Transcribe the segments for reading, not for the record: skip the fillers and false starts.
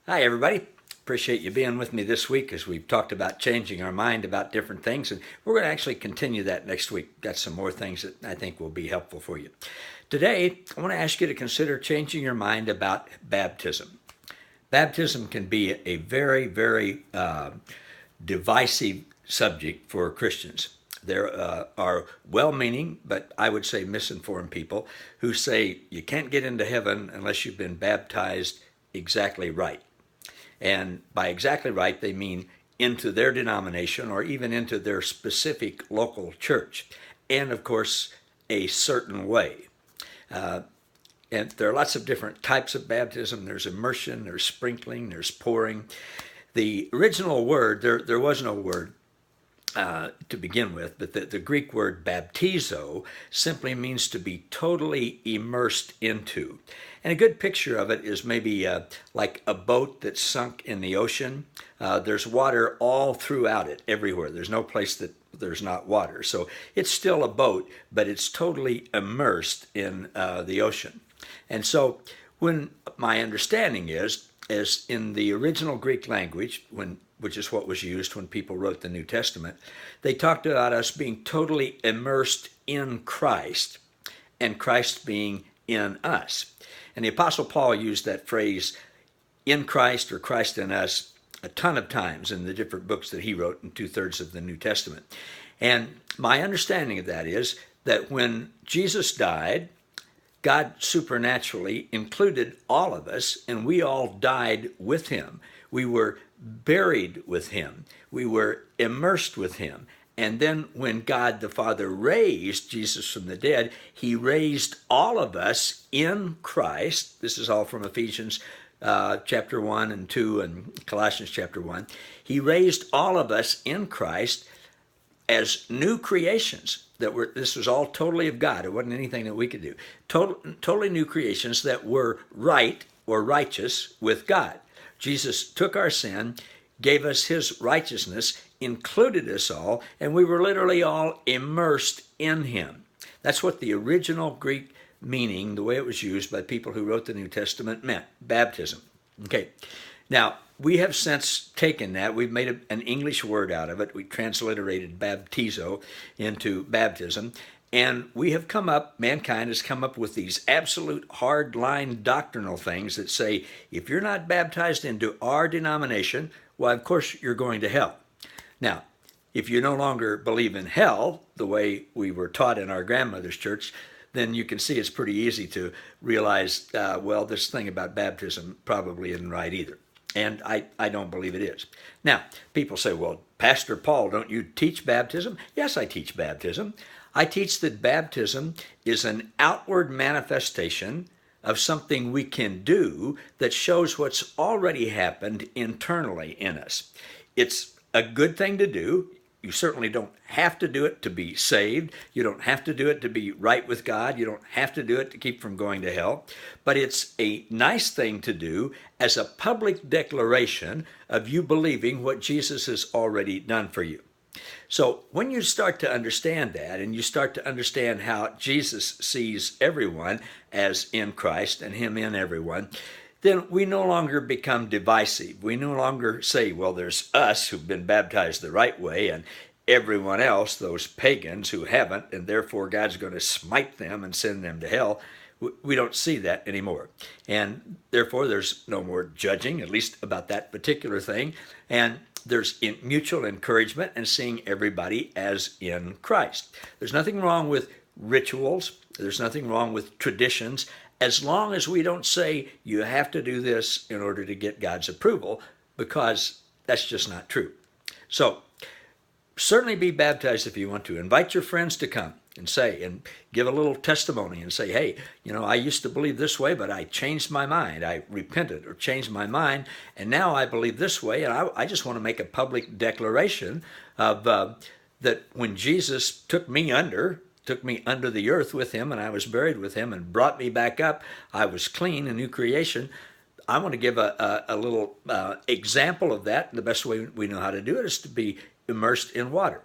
Hi, everybody. Appreciate you being with me this week as we've talked about changing our mind about different things, and we're going to actually continue that next week. Got some more things that I think will be helpful for you. Today, I want to ask you to consider changing your mind about baptism. Baptism can be a very, very divisive subject for Christians. There are well meaning, but I would say misinformed people who say you can't get into heaven unless you've been baptized exactly right. And by exactly right, they mean into their denomination or even into their specific local church. And of course, a certain way. And there are lots of different types of baptism. There's immersion, there's sprinkling, there's pouring. The original word, there was no word to begin with, but the Greek word baptizo simply means to be totally immersed into. And a good picture of it is maybe like a boat that's sunk in the ocean. There's water all throughout it, everywhere. There's no place that there's not water. So it's still a boat, but it's totally immersed in the ocean. And so when my understanding is, as in the original Greek language, which is what was used when people wrote the New Testament, they talked about us being totally immersed in Christ and Christ being in us. And the Apostle Paul used that phrase, in Christ or Christ in us, a ton of times in the different books that he wrote in 2/3 of the New Testament. And my understanding of that is that when Jesus died, God supernaturally included all of us, and we all died with him. We were buried with him. We were immersed with him. And then when God the Father raised Jesus from the dead, he raised all of us in Christ. This is all from Ephesians chapter 1 and 2 and Colossians chapter 1. He raised all of us in Christ as new creations. This was all totally of God. It wasn't anything that we could do. Totally new creations that were right or righteous with God. Jesus took our sin, gave us his righteousness, included us all, and we were literally all immersed in him. That's what the original Greek meaning, the way it was used by people who wrote the New Testament, meant, baptism. Okay, now we have since taken that, we've made an English word out of it, we transliterated baptizo into baptism, and we have mankind has come up with these absolute hard-line doctrinal things that say, if you're not baptized into our denomination, well, of course you're going to hell. Now, if you no longer believe in hell, the way we were taught in our grandmother's church, then you can see it's pretty easy to realize, well, this thing about baptism probably isn't right either. And I don't believe it is. Now, people say, well, Pastor Paul, don't you teach baptism? Yes, I teach baptism. I teach that baptism is an outward manifestation of something we can do that shows what's already happened internally in us. It's a good thing to do. You certainly don't have to do it to be saved. You don't have to do it to be right with God. You don't have to do it to keep from going to hell. But it's a nice thing to do as a public declaration of you believing what Jesus has already done for you. So when you start to understand that, and you start to understand how Jesus sees everyone as in Christ and him in everyone, then we no longer become divisive. We no longer say, well, there's us who've been baptized the right way and everyone else, those pagans who haven't, and therefore God's going to smite them and send them to hell. We don't see that anymore. And therefore there's no more judging, at least about that particular thing. And there's mutual encouragement and seeing everybody as in Christ. There's nothing wrong with rituals. There's nothing wrong with traditions, as long as we don't say you have to do this in order to get God's approval, because that's just not true. So certainly be baptized if you want to. Invite your friends to come and give a little testimony and say, hey, I used to believe this way, but I changed my mind. I repented or changed my mind, and now I believe this way, and I just want to make a public declaration of that when Jesus took me under the earth with him, and I was buried with him and brought me back up, I was clean, a new creation. I want to give a little example of that. The best way we know how to do it is to be immersed in water.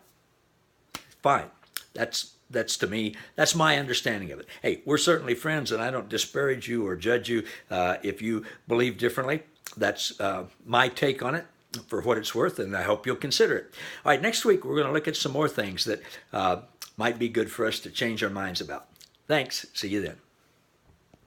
Fine. That's That's to me, that's my understanding of it. Hey, we're certainly friends, and I don't disparage you or judge you if you believe differently. That's my take on it for what it's worth, and I hope you'll consider it. All right, next week we're going to look at some more things that might be good for us to change our minds about. Thanks. See you then.